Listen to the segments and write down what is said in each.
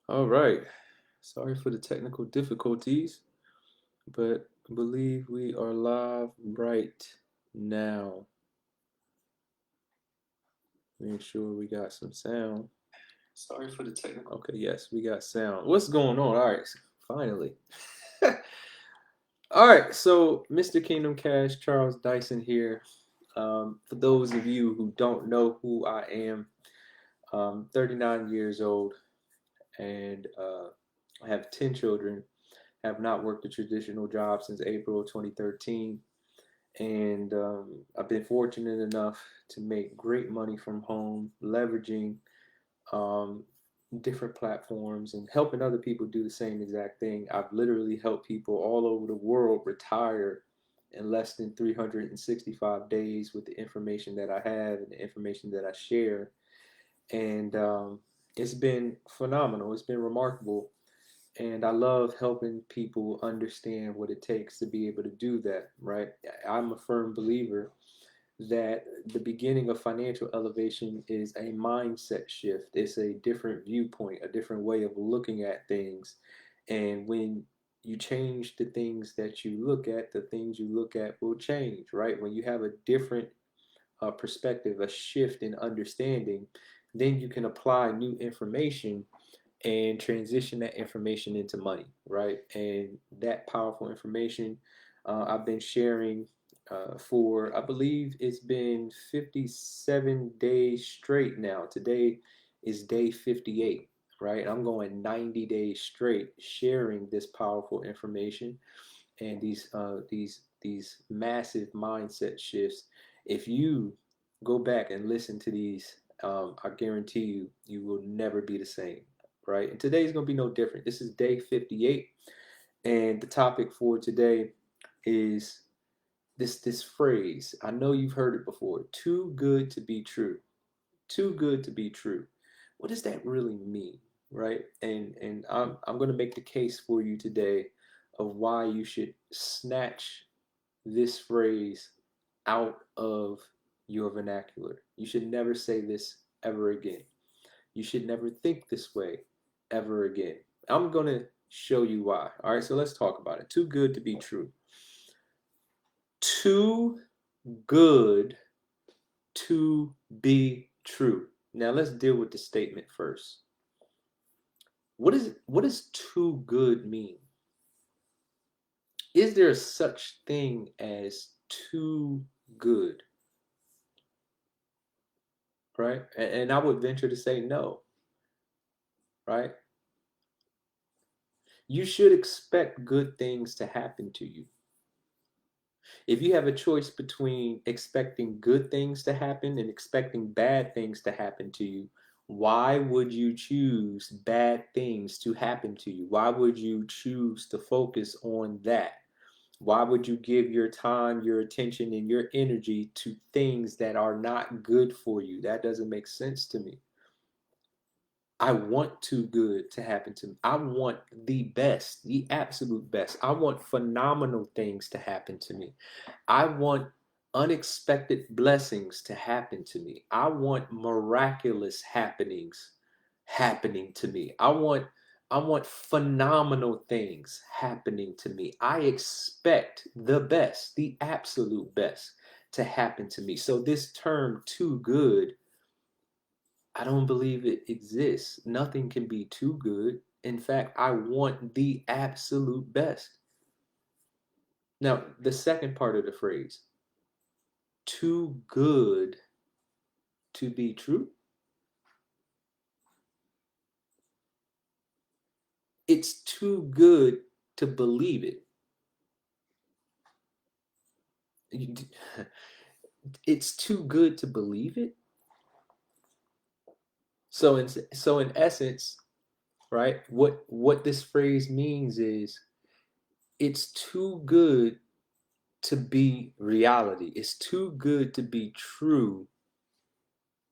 All right. Sorry for the technical difficulties, but I believe we are live right now. Make sure we got some sound. Sorry for the technical. Okay, yes, we got sound. What's going on? All right, finally. All right, so Mr. Kingdom Cash, Charles Dyson here. For those of you who don't know who I am, 39 years old, and I have 10 children. Have not worked a traditional job since April of 2013. And I've been fortunate enough to make great money from home, leveraging um, different platforms and helping other people do the same exact thing. I've literally helped people all over the world retire in less than 365 days with the information that I have and the information that I share. And it's been phenomenal. It's been remarkable. And I love helping people understand what it takes to be able to do that, right? I'm a firm believer that the beginning of financial elevation is a mindset shift. It's a different viewpoint, a different way of looking at things. And when you change the things that you look at, the things you look at will change, right? When you have a different perspective, a shift in understanding, then you can apply new information and transition that information into money, right? And that powerful information I've been sharing for, I believe it's been 57 days straight now. Today is day 58, right? I'm going 90 days straight sharing this powerful information and these massive mindset shifts. If you go back and listen to these, I guarantee you will never be the same, right? And today's gonna be no different. This is day 58, and the topic for today is this phrase. I know you've heard it before. Too good to be true. Too good to be true. What does that really mean, right? And I'm going to make the case for you today of why you should snatch this phrase out of your vernacular. You should never say this ever again. You should never think this way ever again. I'm going to show you why. All right, so let's talk about it. Too good to be true. Too good to be true. Now let's deal with the statement first. What does too good mean? Is there such thing as too good? Right? And I would venture to say no, right? You should expect good things to happen to you. If you have a choice between expecting good things to happen and expecting bad things to happen to you, why would you choose bad things to happen to you? Why would you choose to focus on that? Why would you give your time, your attention, and your energy to things that are not good for you? That doesn't make sense to me. I want too good to happen to me. I want the best, the absolute best. I want phenomenal things to happen to me. I want unexpected blessings to happen to me. I want miraculous happenings happening to me. I want phenomenal things happening to me. I expect the best, the absolute best to happen to me. So this term too good, I don't believe it exists. Nothing can be too good. In fact, I want the absolute best. Now, the second part of the phrase, too good to be true, it's too good to believe it. It's too good to believe it. So in essence, right? What this phrase means is it's too good to be reality. It's too good to be true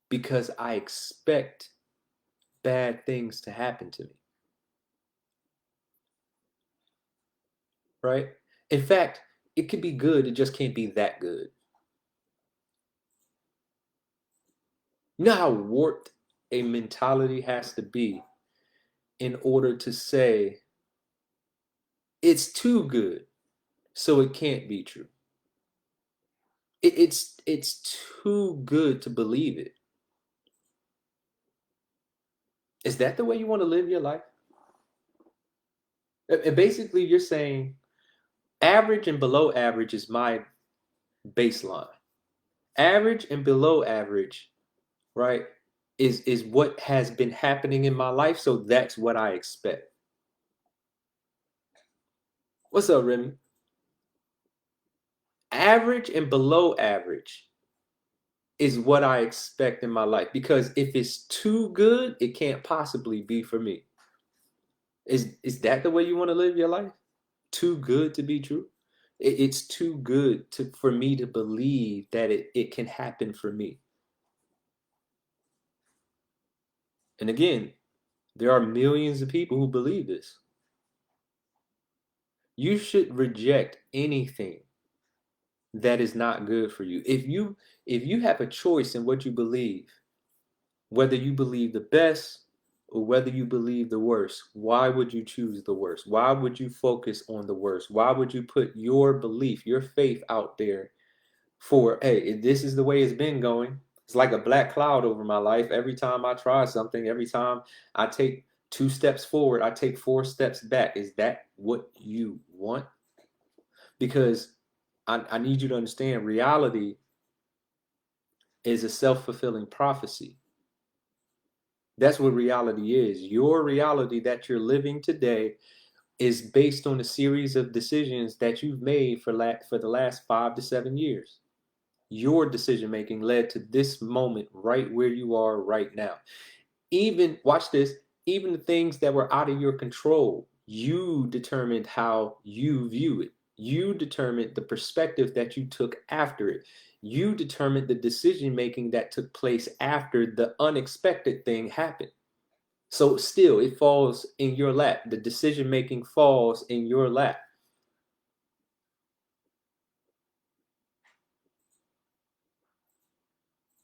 because I expect bad things to happen to me, right? In fact, it could be good, it just can't be that good. You know how warped a mentality has to be in order to say it's too good, so it can't be true. It's too good to believe it. Is that the way you want to live your life? And basically, you're saying average and below average is my baseline. Average and below average, right, is what has been happening in my life, so that's what I expect. What's up, Remy? Average and below average is what I expect in my life, because if it's too good, it can't possibly be for me. Is that the way you want to live your life? Too good to be true? It's too good for me to believe that it can happen for me. And again, there are millions of people who believe this. You should reject anything that is not good for you. If you have a choice in what you believe, whether you believe the best or whether you believe the worst, why would you choose the worst? Why would you focus on the worst? Why would you put your belief, your faith out there for, hey, this is the way it's been going? It's like a black cloud over my life. Every time I try something, every time I take 2 steps forward, I take 4 steps back. Is that what you want? Because I need you to understand, reality is a self-fulfilling prophecy. That's what reality is. Your reality that you're living today is based on a series of decisions that you've made for the last 5 to 7 years. Your decision making led to this moment right where you are right now. Even, watch this, even the things that were out of your control, you determined how you view it. You determined the perspective that you took after it. You determined the decision making that took place after the unexpected thing happened. So still, it falls in your lap. The decision making falls in your lap.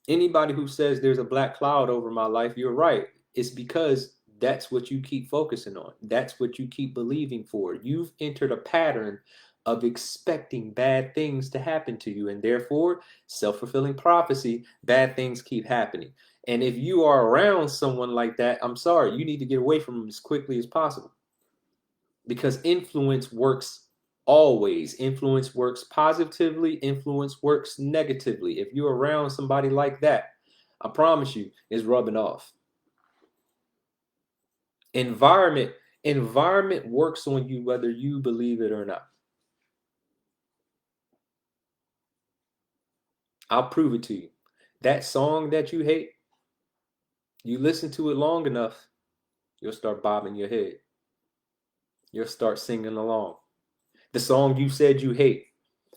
Anybody who says there's a black cloud over my life, you're right. It's because that's what you keep focusing on. That's what you keep believing for. You've entered a pattern of expecting bad things to happen to you, and therefore, self-fulfilling prophecy, bad things keep happening. And if you are around someone like that, I'm sorry, you need to get away from them as quickly as possible. Because influence works always. Influence works positively, influence works negatively. If you're around somebody like that, I promise you, it's rubbing off. Environment works on you whether you believe it or not. I'll prove it to you. That song that you hate, you listen to it long enough, you'll start bobbing your head. You'll start singing along. The song you said you hate,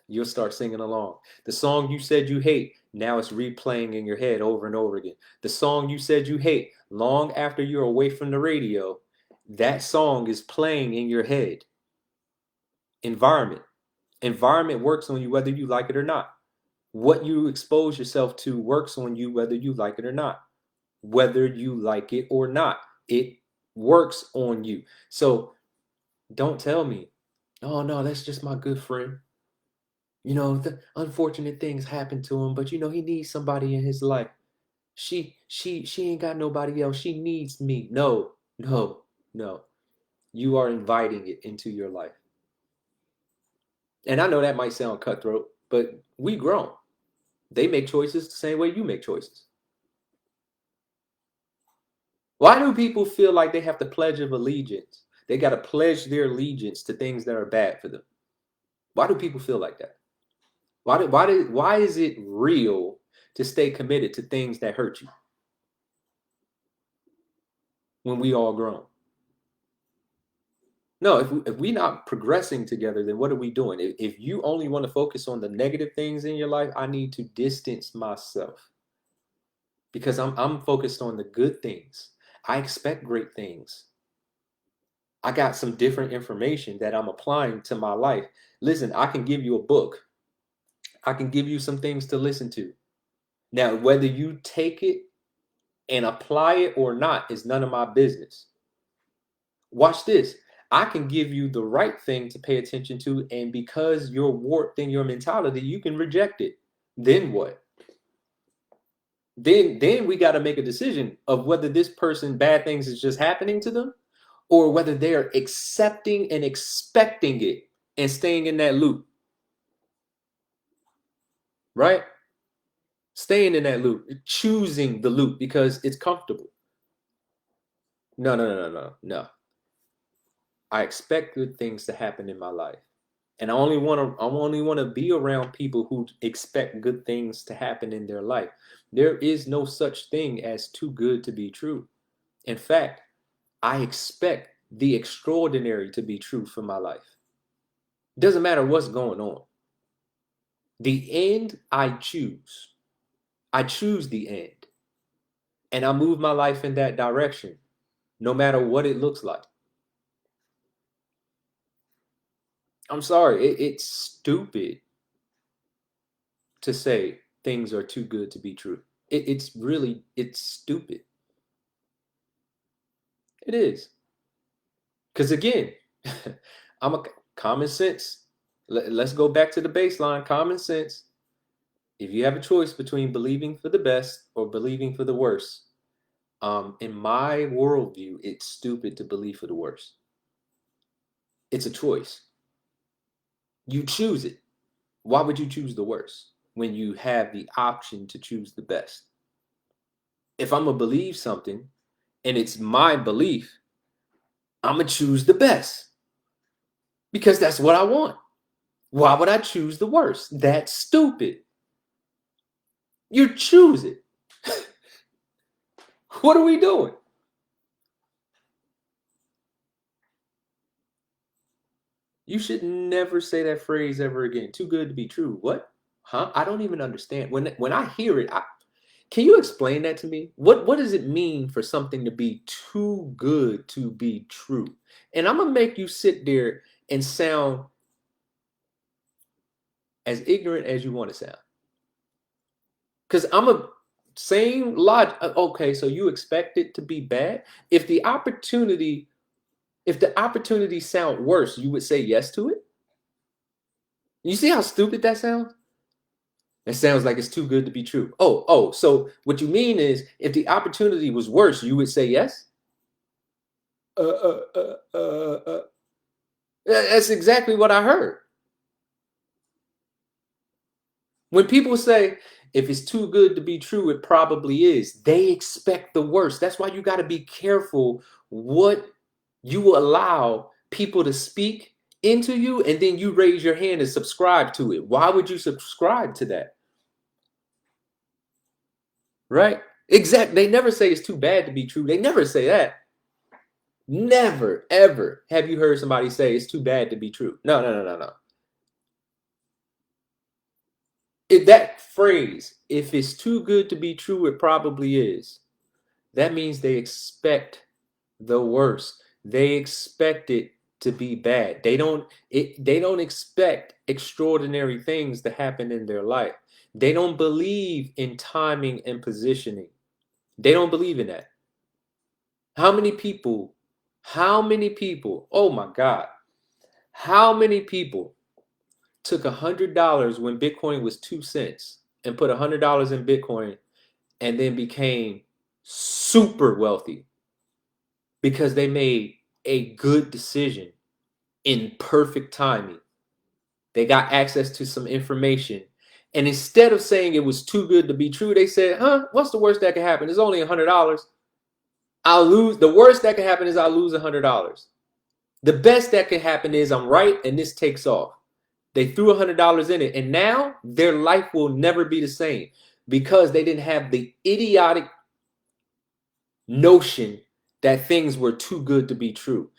you'll start singing along. The song you said you hate, now it's replaying in your head over and over again. The song you said you hate, long after you're away from the radio, that song is playing in your head. Environment works on you whether you like it or not. What you expose yourself to works on you whether you like it or not. Whether you like it or not, it works on you. So don't tell me, oh no, that's just my good friend. You know, the unfortunate things happen to him, but you know, he needs somebody in his life. She ain't got nobody else. She needs me. No, no, no. You are inviting it into your life. And I know that might sound cutthroat, but we grown. They make choices the same way you make choices. Why do people feel like they have to pledge of allegiance? They got to pledge their allegiance to things that are bad for them. Why do people feel like that? Why is it real to stay committed to things that hurt you when we all grown? No, if we not progressing together, then what are we doing? If you only want to focus on the negative things in your life, I need to distance myself because I'm focused on the good things. I expect great things. I got some different information that I'm applying to my life. Listen, I can give you a book. I can give you some things to listen to. Now, whether you take it and apply it or not is none of my business. Watch this. I can give you the right thing to pay attention to, and because you're warped in your mentality, you can reject it. Then what? Then we got to make a decision of whether this person bad things is just happening to them, or whether they're accepting and expecting it and staying in that loop. Right? Staying in that loop, choosing the loop because it's comfortable. No. I expect good things to happen in my life. And I only want to be around people who expect good things to happen in their life. There is no such thing as too good to be true. In fact, I expect the extraordinary to be true for my life. Doesn't matter what's going on. The end I choose. I choose the end. And I move my life in that direction, no matter what it looks like. I'm sorry, it's stupid to say things are too good to be true. It's stupid. It is. Because again, I'm a common sense. Let's go back to the baseline. Common sense. If you have a choice between believing for the best or believing for the worst, in my worldview, it's stupid to believe for the worst. It's a choice. You choose it. Why would you choose the worst when you have the option to choose the best? If I'm going to believe something and it's my belief, I'm going to choose the best because that's what I want. Why would I choose the worst? That's stupid. You choose it. What are we doing? You should never say that phrase ever again. Too good to be true. What? Huh? I don't even understand. When I hear it, can you explain that to me? What does it mean for something to be too good to be true? And I'm gonna make you sit there and sound as ignorant as you want to sound. Because I'm a same logic. Okay, so you expect it to be bad. If the opportunity sound worse, you would say yes to it. You see how stupid that sounds? It sounds like it's too good to be true. So what you mean is if the opportunity was worse, you would say yes? Uh, uh, uh, uh, uh. That's exactly what I heard. When people say, if it's too good to be true, it probably is, they expect the worst. That's why you got to be careful what you allow people to speak into you, and then you raise your hand and subscribe to it. Why would you subscribe to that? Right? Exactly. They never say it's too bad to be true. They never say that. Never, ever have you heard somebody say it's too bad to be true. No. That phrase, if it's too good to be true, it probably is. That means they expect the worst. They expect it to be bad. They don't expect extraordinary things to happen in their life. They don't believe in timing and positioning. They don't believe in that. How many people, oh my God, how many people took $100 when Bitcoin was 2 cents and put $100 in Bitcoin and then became super wealthy because they made a good decision in perfect timing? They got access to some information. And instead of saying it was too good to be true, they said, what's the worst that can happen? It's only $100. I'll lose. The worst that can happen is I'll lose $100. The best that can happen is I'm right and this takes off. They threw $100 in it, and now their life will never be the same because they didn't have the idiotic notion that things were too good to be true.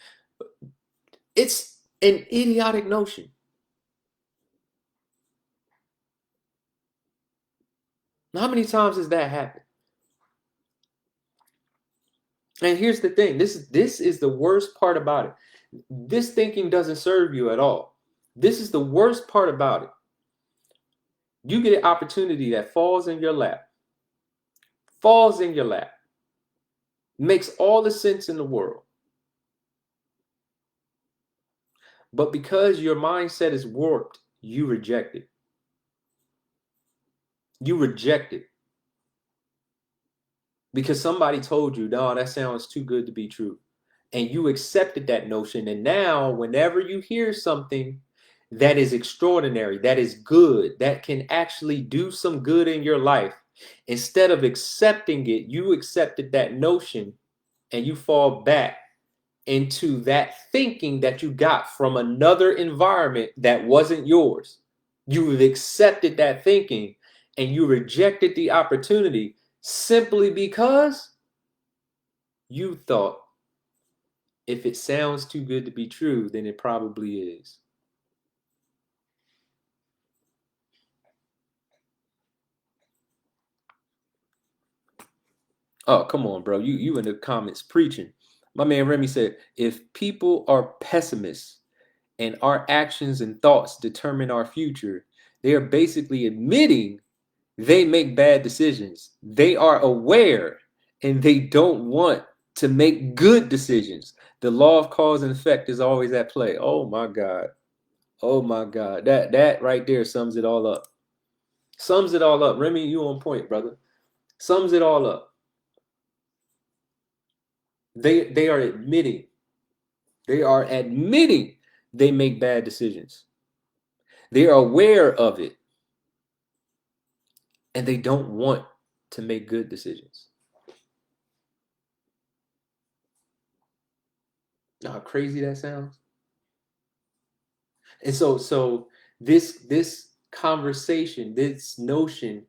It's an idiotic notion. How many times has that happened? And here's the thing. This is the worst part about it. This thinking doesn't serve you at all. This is the worst part about it. You get an opportunity that falls in your lap. Makes all the sense in the world. But because your mindset is warped, you reject it. You reject it. Because somebody told you, no, that sounds too good to be true. And you accepted that notion. And now, whenever you hear something that is extraordinary, that is good, that can actually do some good in your life, instead of accepting it, you accepted that notion and you fall back into that thinking that you got from another environment that wasn't yours. You have accepted that thinking and you rejected the opportunity simply because you thought if it sounds too good to be true, then it probably is. Oh, come on, bro. You in the comments preaching. My man Remy said, if people are pessimists and our actions and thoughts determine our future, they are basically admitting they make bad decisions. They are aware and they don't want to make good decisions. The law of cause and effect is always at play. Oh my God. Oh my God. That right there sums it all up. Sums it all up. Remy, you on point, brother. Sums it all up. They are admitting. They are admitting they make bad decisions. They are aware of it. And they don't want to make good decisions. You know how crazy that sounds? And so this conversation, this notion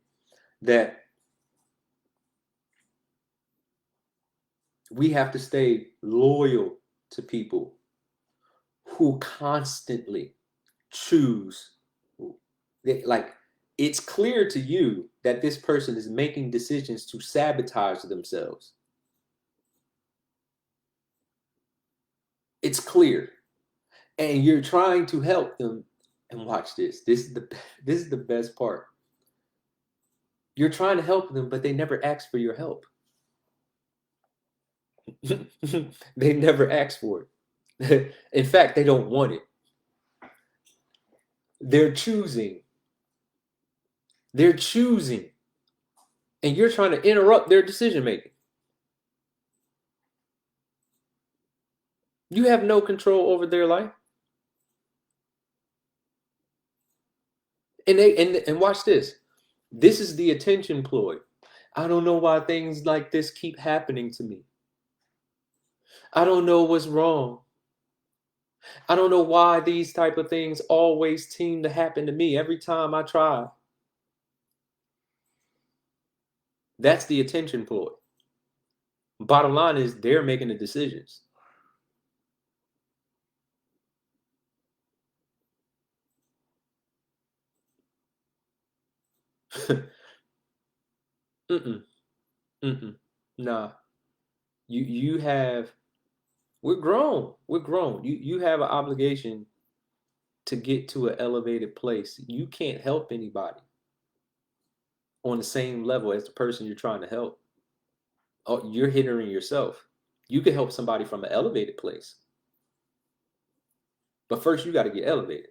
that we have to stay loyal to people who constantly choose, like, it's clear to you that this person is making decisions to sabotage themselves. It's clear. And you're trying to help them. And watch this. This is the best part. You're trying to help them, but they never ask for your help. They never ask for it. In fact, they don't want it. They're choosing. They're choosing. And you're trying to interrupt their decision making. You have no control over their life. And watch this. This is the attention ploy. I don't know why things like this keep happening to me. I don't know what's wrong. I don't know why these type of things always seem to happen to me every time I try. That's the attention ploy. Bottom line is they're making the decisions. Nah. You have, we're grown. We're grown. You have an obligation to get to an elevated place. You can't help anybody on the same level as the person you're trying to help. Oh, you're hindering yourself. You can help somebody from an elevated place. But first you got to get elevated.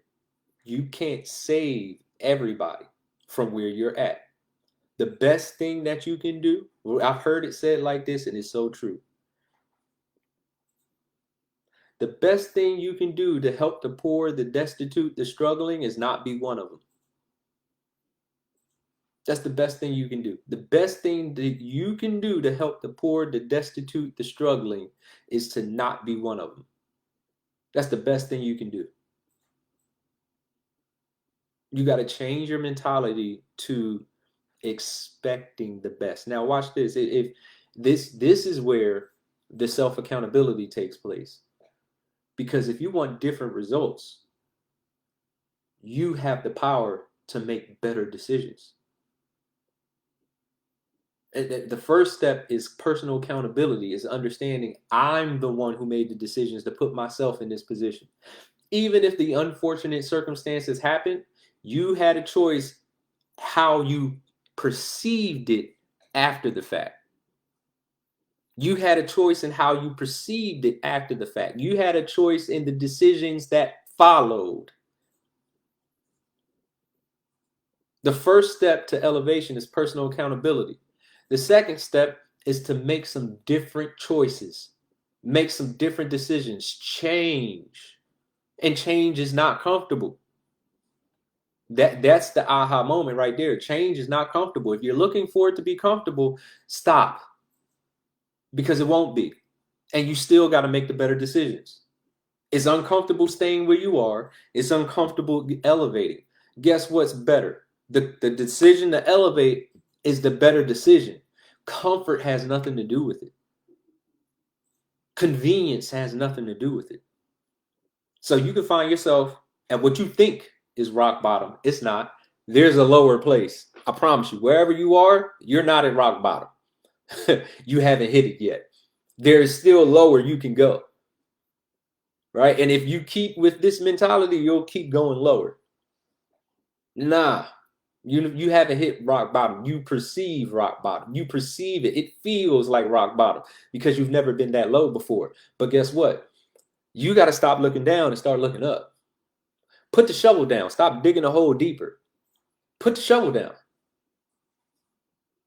You can't save everybody from where you're at. The best thing that you can do, I've heard it said like this, and it's so true. The best thing you can do to help the poor, the destitute, the struggling is not be one of them. That's the best thing you can do. The best thing that you can do to help the poor, the destitute, the struggling is to not be one of them. That's the best thing you can do. You got to change your mentality to expecting the best. Now watch this. If this is where the self-accountability takes place. Because if you want different results, you have the power to make better decisions. The first step is personal accountability, is understanding I'm the one who made the decisions to put myself in this position. Even if the unfortunate circumstances happened, you had a choice how you perceived it after the fact. You had a choice in how you perceived it after the fact. You had a choice in the decisions that followed. The first step to elevation is personal accountability. The second step is to make some different choices, make some different decisions, change. And change is not comfortable. That's the aha moment right there. Change is not comfortable. If you're looking for it to be comfortable, stop, because it won't be. And you still got to make the better decisions. It's uncomfortable staying where you are. It's uncomfortable elevating. Guess what's better? The decision to elevate is the better decision. Comfort has nothing to do with it. Convenience has nothing to do with it. So you can find yourself at what you think is rock bottom. It's not. There's a lower place. I promise you, wherever you are, you're not at rock bottom. You haven't hit it yet. There's still lower you can go. Right? And if you keep with this mentality, you'll keep going lower. Nah, you haven't hit rock bottom. You perceive rock bottom. You perceive it. It feels like rock bottom because you've never been that low before. But guess what? You got to stop looking down and start looking up. Put the shovel down. Stop digging a hole deeper. Put the shovel down.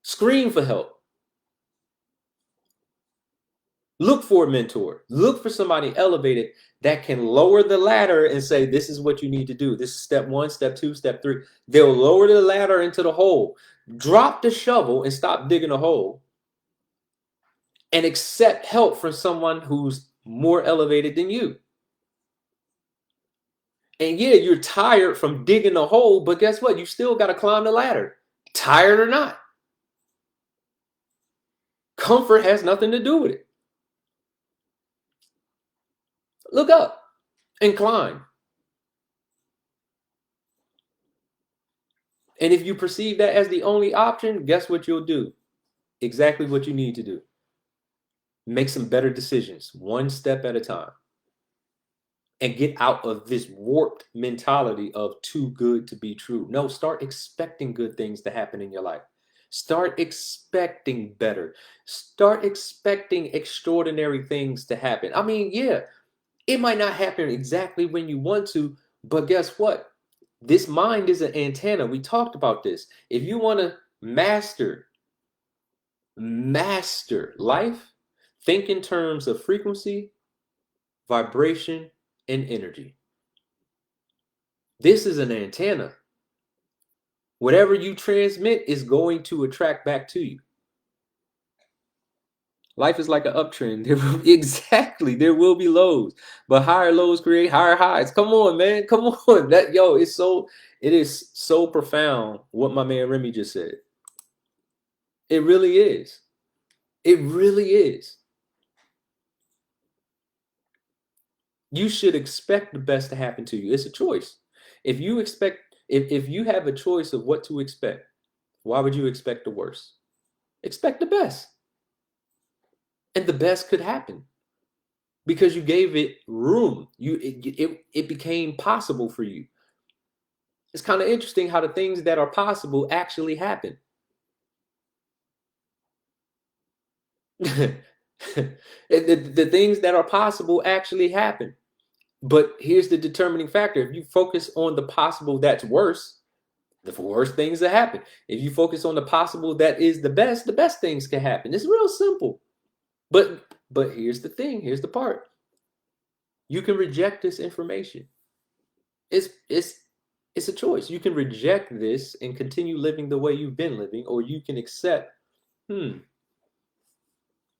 Scream for help. Look for a mentor. Look for somebody elevated that can lower the ladder and say, this is what you need to do. This is step 1, step 2, step 3. They'll lower the ladder into the hole. Drop the shovel and stop digging a hole. And accept help from someone who's more elevated than you. And yeah, you're tired from digging a hole, but guess what? You still got to climb the ladder, tired or not. Comfort has nothing to do with it. Look up and climb. And if you perceive that as the only option, guess what you'll do? Exactly what you need to do. Make some better decisions, one step at a time. And get out of this warped mentality of too good to be true. No, start expecting good things to happen in your life. Start expecting better. Start expecting extraordinary things to happen. I mean, yeah, it might not happen exactly when you want to, but guess what? This mind is an antenna. We talked about this. If you want to master life, think in terms of frequency, vibration, and energy. This is an antenna. Whatever you transmit is going to attract back to you. Life is like an uptrend. Exactly. There will be lows, but higher lows create higher highs. Come on, man. Come on. It is so profound what my man Remy just said. It really is. It really is. You should expect the best to happen to you. It's a choice. If you have a choice of what to expect, why would you expect the worst? Expect the best. And the best could happen because you gave it room. It became possible for you. It's kind of interesting how the things that are possible actually happen. The things that are possible actually happen. But here's the determining factor. If you focus on the possible that's worse, the worst things that happen. If you focus on the possible that is the best things can happen. It's real simple. But here's the thing. Here's the part. You can reject this information. It's a choice. You can reject this and continue living the way you've been living, or you can accept,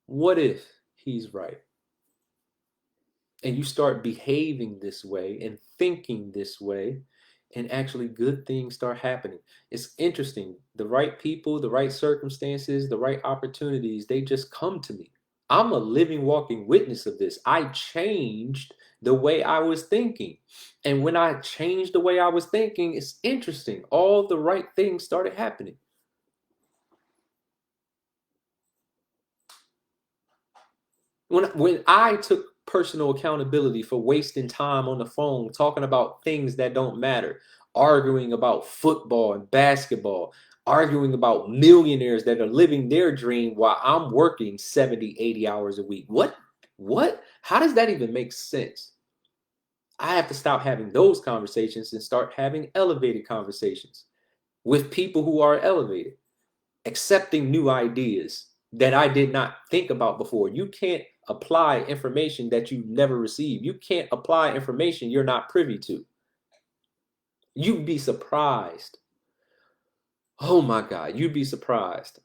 what if he's right? And you start behaving this way and thinking this way, and actually good things start happening. It's interesting. The right people, the right circumstances, the right opportunities, they just come to me. I'm a living, walking witness of this. I changed the way I was thinking. And when I changed the way I was thinking, it's interesting. All the right things started happening. When I took personal accountability for wasting time on the phone, talking about things that don't matter, arguing about football and basketball, arguing about millionaires that are living their dream while I'm working 70, 80 hours a week. What? How does that even make sense? I have to stop having those conversations and start having elevated conversations with people who are elevated, accepting new ideas that I did not think about before. You can't apply information that you never received. You can't apply information you're not privy to. You'd be surprised. Oh my God, you'd be surprised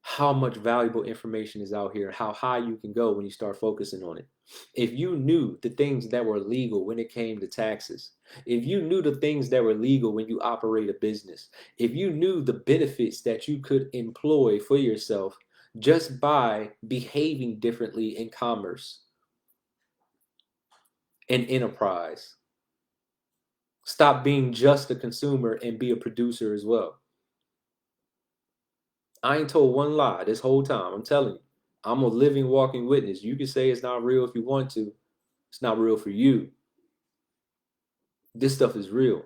how much valuable information is out here, how high you can go when you start focusing on it. If you knew the things that were legal when it came to taxes, if you knew the things that were legal when you operate a business, if you knew the benefits that you could employ for yourself just by behaving differently in commerce and enterprise, stop being just a consumer and be a producer as well. I ain't told one lie this whole time. I'm telling you, I'm a living, walking witness. You can say it's not real if you want to. It's not real for you. This stuff is real.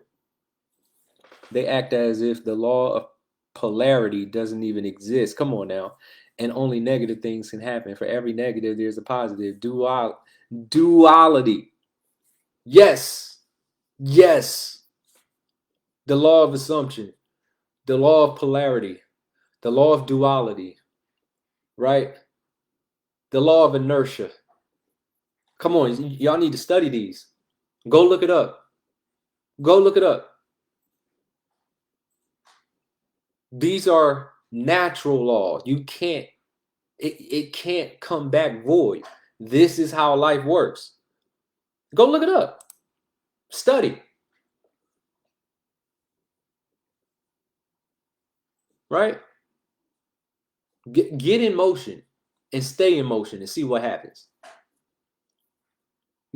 They act as if the law of polarity doesn't even exist. Come on now. And only negative things can happen. For every negative, there's a positive. Duality. Yes. Yes. The law of assumption. The law of polarity. The law of duality. Right? The law of inertia. Come on. Y'all need to study these. Go look it up. Go look it up. These are natural laws. You can't, it can't come back void. This is how life works. Go look it up. Study. Right? Get in motion and stay in motion and see what happens.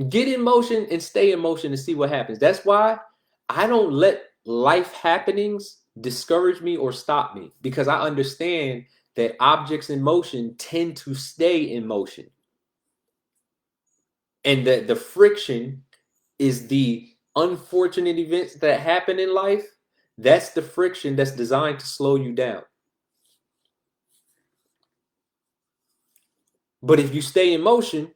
Get in motion and stay in motion and see what happens. That's why I don't let life happenings discourage me or stop me, because I understand that objects in motion tend to stay in motion. And that the friction is the unfortunate events that happen in life. That's the friction that's designed to slow you down. But if you stay in motion,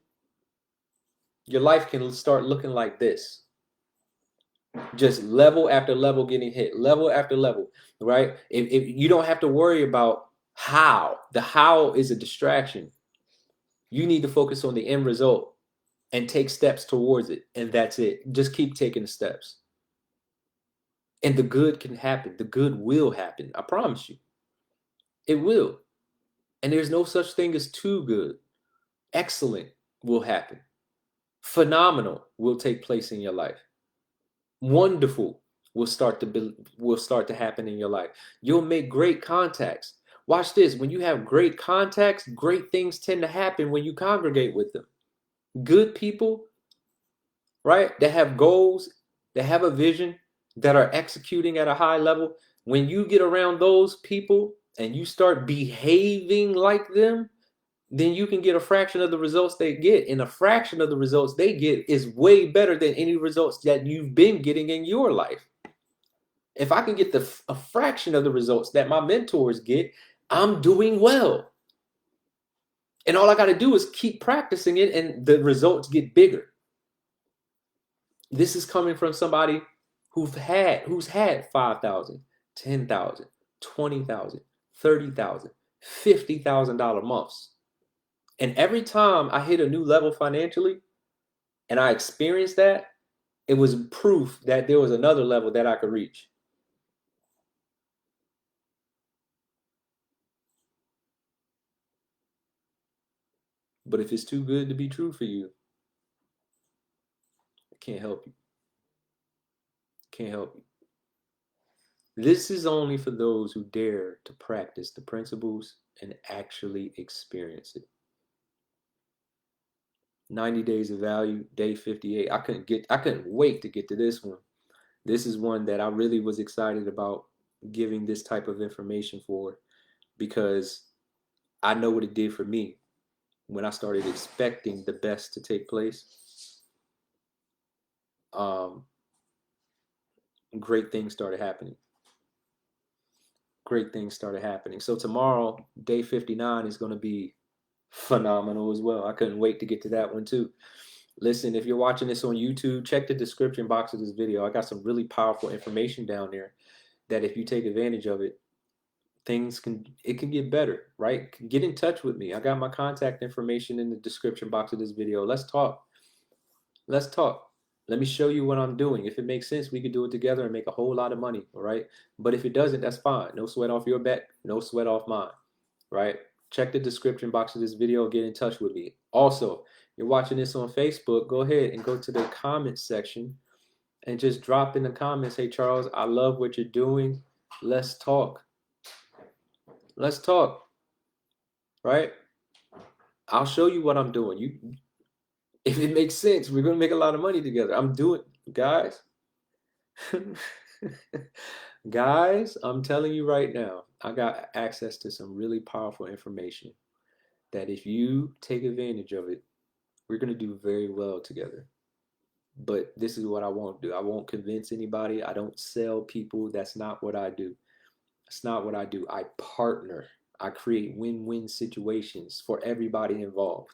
your life can start looking like this. Just level after level getting hit, level after level, right? If you don't have to worry about how, the how is a distraction. You need to focus on the end result and take steps towards it. And that's it. Just keep taking the steps. And the good can happen. The good will happen. I promise you. It will. And there's no such thing as too good. Excellent will happen. Phenomenal will take place in your life. Wonderful will start to happen in your life. You'll make great contacts. Watch this. When you have great contacts, great things tend to happen when you congregate with them. Good people, right? That have goals, that have a vision, that are executing at a high level. When you get around those people and you start behaving like them, then you can get a fraction of the results they get. And a fraction of the results they get is way better than any results that you've been getting in your life. If I can get a fraction of the results that my mentors get, I'm doing well. And all I got to do is keep practicing it, and the results get bigger. This is coming from somebody who's had $5,000, $10,000, $20,000, $30,000, $50,000 months. And every time I hit a new level financially and I experienced that, it was proof that there was another level that I could reach. But if it's too good to be true for you, I can't help you. Can't help you. This is only for those who dare to practice the principles and actually experience it. 90 days of value, day 58. I couldn't wait to get to this one. This is one that I really was excited about giving this type of information for, because I know what it did for me when I started expecting the best to take place. Great things started happening. Great things started happening. So tomorrow, day 59 is going to be phenomenal as well. I couldn't wait to get to that one too. Listen, if you're watching this on YouTube, check the description box of this video. I got some really powerful information down there that if you take advantage of it, it can get better, right? Get in touch with me. I got my contact information in the description box of this video. Let's talk. Let's talk. Let me show you what I'm doing. If it makes sense, we could do it together and make a whole lot of money, all right? But if it doesn't, that's fine. No sweat off your back, no sweat off mine, right? Check the description box of this video. Get in touch with me. Also, you're watching this on Facebook, go ahead and go to the comments section and just drop in the comments, hey, Charles, I love what you're doing. Let's talk. Let's talk, right? I'll show you what I'm doing. If it makes sense, we're going to make a lot of money together. I'm doing, guys. Guys, I'm telling you right now, I got access to some really powerful information that if you take advantage of it, we're going to do very well together. But this is what I won't do. I won't convince anybody. I don't sell people. That's not what I do. That's not what I do. I partner. I create win-win situations for everybody involved.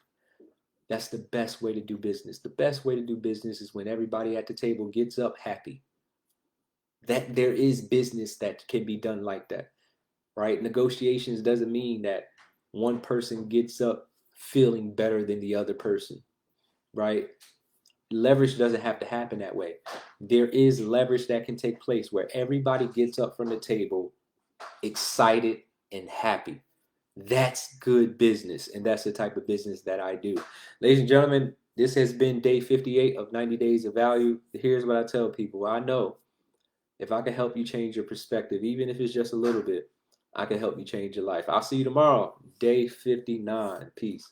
That's the best way to do business. The best way to do business is when everybody at the table gets up happy. That there is business that can be done like that, right? Negotiations doesn't mean that one person gets up feeling better than the other person, right? Leverage doesn't have to happen that way. There is leverage that can take place where everybody gets up from the table excited and happy. That's good business, and that's the type of business that I do. Ladies and gentlemen, this has been day 58 of 90 Days of Value. Here's what I tell people. I know if I can help you change your perspective, even if it's just a little bit, I can help you change your life. I'll see you tomorrow, day 59. Peace.